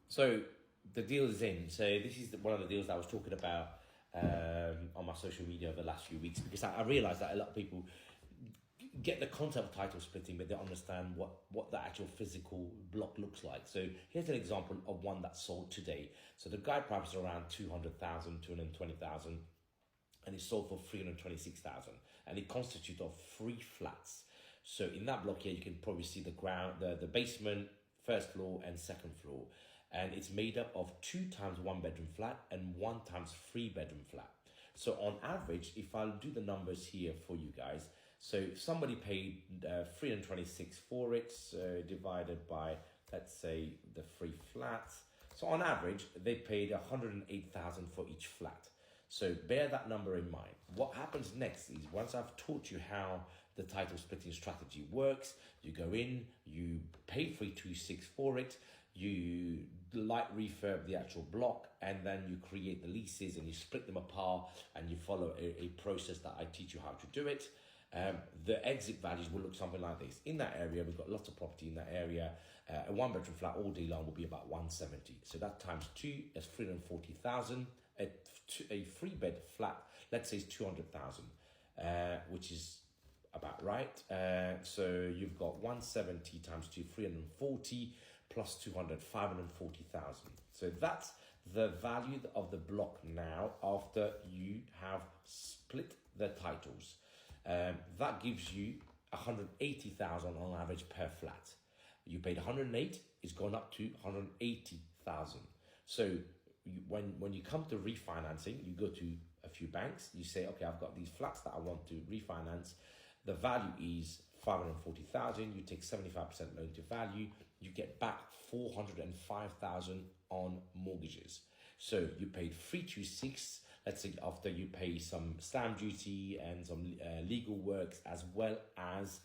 So the deal is in. So this is one of the deals that I was talking about on my social media over the last few weeks, because I realised that a lot of people get the concept of title splitting, but they don't understand what the actual physical block looks like. So here's an example of one that sold today. So the guide price is around 200,000, 220,000, and it sold for 326,000, and it constitutes of 3 flats. So in that block here, you can probably see the ground, the basement, first floor and second floor, and it's made up of 2 times 1 bedroom flat and 1 times 3 bedroom flat. So on average, if I'll do the numbers here for you guys, so if somebody paid 326 for it, so divided by, let's say, the 3 flats. So on average, they paid 108,000 for each flat. So bear that number in mind. What happens next is, once I've taught you how the title splitting strategy works, you go in, you pay 326 for it, you light refurb the actual block, and then you create the leases and you split them apart, and you follow a process that I teach you how to do it. The exit values will look something like this. In that area, we've got lots of property in that area. A 1 bedroom flat all day long will be about 170. So that times 2 is 340,000. A 3 bed flat, let's say, is 200,000, which is about right. So you've got 170 times 2, 340, plus 200, 540,000. So that's the value of the block now after you have split the titles. That gives you 180,000 on average per flat. You paid 108, it's gone up to 180,000. So when you come to refinancing, you go to a few banks, you say, okay, I've got these flats that I want to refinance. The value is 540,000. You take 75% loan to value, you get back 405,000 on mortgages. So you paid 326. Let's say after you pay some stamp duty and some legal works, as well as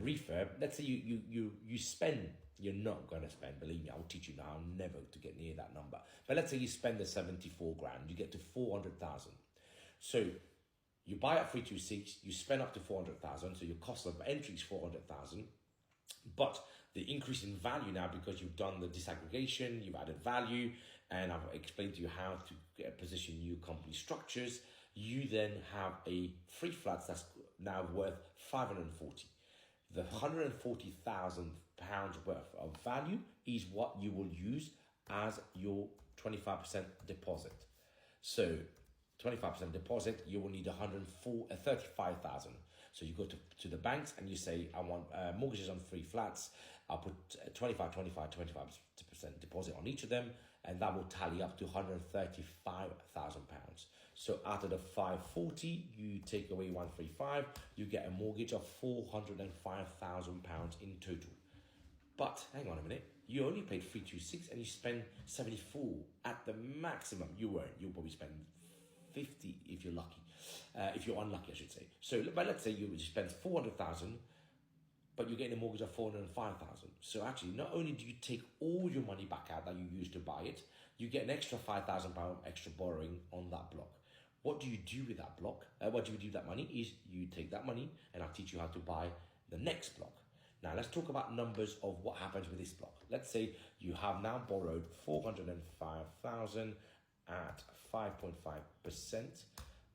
refurb. Let's say you spend. You're not going to spend, believe me, I'll teach you now never to get near that number. But let's say you spend the 74 grand, you get to 400,000. So you buy at 326, you spend up to 400,000, so your cost of entry is 400,000. But the increase in value now, because you've done the disaggregation, you've added value, and I've explained to you how to position new company structures, you then have a 3 flats that's now worth 540. The 140,000 pounds worth of value is what you will use as your 25% deposit. So 25% deposit, you will need 35,000. So you go to the banks and you say, I want mortgages on 3 flats. I'll put 25% deposit on each of them, and that will tally up to 135,000 pounds. So out of the 540, you take away 135, you get a mortgage of 405,000 pounds in total. But hang on a minute, you only paid 326 and you spend 74 at the maximum. You won't. You'll probably spend 50 if you're lucky, if you're unlucky, I should say. So, but let's say you spend 400,000, but you're getting a mortgage of 405,000. So actually, not only do you take all your money back out that you used to buy it, you get an extra 5,000 pound extra borrowing on that block. What do you do with that block? What do you do with that money is you take that money, and I'll teach you how to buy the next block. Now let's talk about numbers of what happens with this block. Let's say you have now borrowed 405,000 at 5.5%.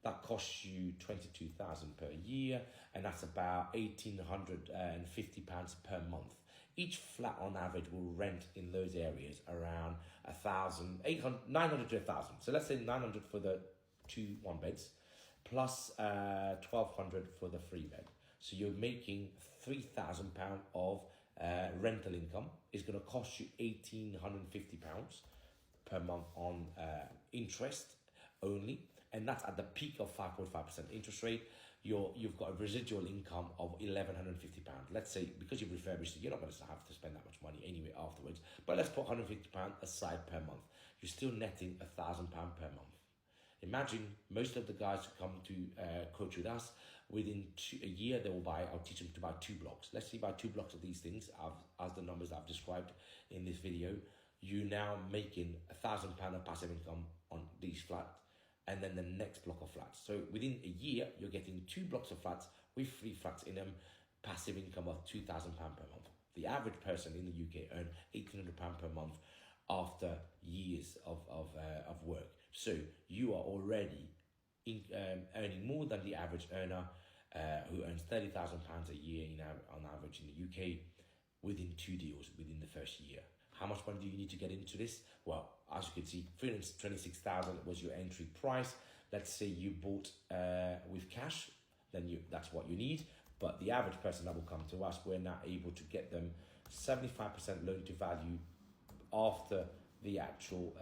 That costs you 22,000 per year, and that's about 1,850 pounds per month. Each flat on average will rent in those areas around 900 to 1,000. So let's say 900 for the 2 1-beds, plus 1,200 for the 3-bed. So you're making 3,000 pounds of rental income. It's going to cost you 1,850 pounds per month on interest only, and that's at the peak of 5.5% interest rate. You've got a residual income of 1,150 pounds. Let's say, because you've refurbished it, you're not going to have to spend that much money anyway afterwards, but let's put 150 pounds aside per month. You're still netting 1,000 pounds per month. Imagine most of the guys who come to coach with us, within a year they will buy, I'll teach them to buy 2 blocks. Let's say buy 2 blocks of these things, as the numbers I've described in this video. You're now making £1,000 of passive income on these flats, and then the next block of flats. So within a year, you're getting 2 blocks of flats with 3 flats in them, passive income of £2,000 per month. The average person in the UK earn £1,800 per month after years of work. So you are already earning more than the average earner who earns £30,000 a year on average in the UK within 2 deals within the first year. How much money do you need to get into this? Well, as you can see, 326,000 was your entry price. Let's say you bought with cash, then that's what you need. But the average person that will come to us, we're now able to get them 75% loan to value after the actual,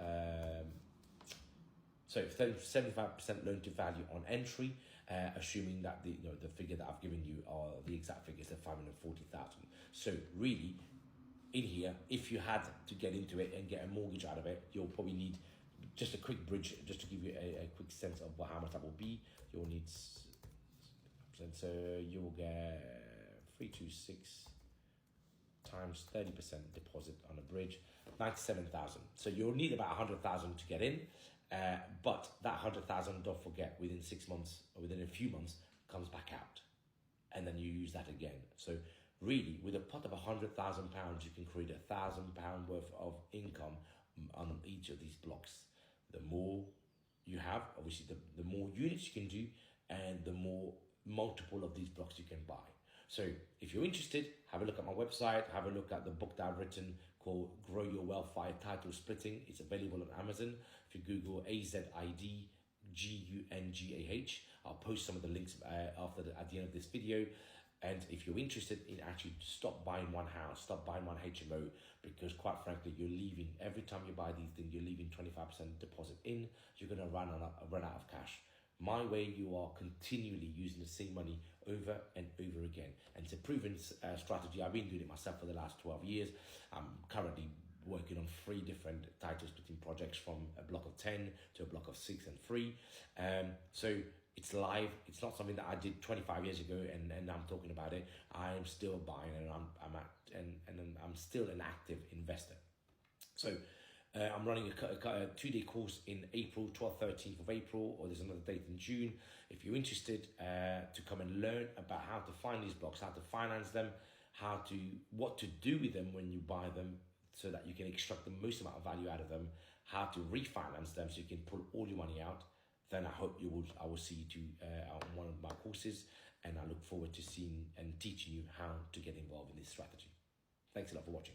75% loan to value on entry, assuming that the figure that I've given you are the exact figures of 540,000. So really, in here, if you had to get into it and get a mortgage out of it, you'll probably need just a quick bridge, just to give you a quick sense of how much that will be. You'll need, so you will get 326 times 30% deposit on a bridge, 97,000. So you'll need about 100,000 to get in, but that 100,000, don't forget, within 6 months or within a few months comes back out, and then you use that again. So really, with a pot of £100,000, you can create £1,000 worth of income on each of these blocks. The more you have, obviously, the more units you can do, and the more multiple of these blocks you can buy. So if you're interested, have a look at my website, have a look at the book that I've written called Grow Your Wealth via Title Splitting. It's available on Amazon. If you Google AZIDGUNGAH, I'll post some of the links at the end of this video. And if you're interested in actually stop buying one house, stop buying one HMO, because quite frankly, you're leaving, every time you buy these things, you're leaving 25% deposit in, you're going to run out of cash. My way, you are continually using the same money over and over again. And it's a proven strategy. I've been doing it myself for the last 12 years. I'm currently working on 3 different title splitting projects, from a block of 10 to a block of 6 and 3. So it's live. It's not something that I did 25 years ago and I'm talking about it. I'm still buying, and I'm still an active investor. So I'm running a 2-day course in April, 12th, 13th of April, or there's another date in June. If you're interested to come and learn about how to find these blocks, how to finance them, what to do with them when you buy them, so that you can extract the most amount of value out of them, how to refinance them so you can pull all your money out, then I will see you on one of my courses, and I look forward to seeing and teaching you how to get involved in this strategy. Thanks a lot for watching.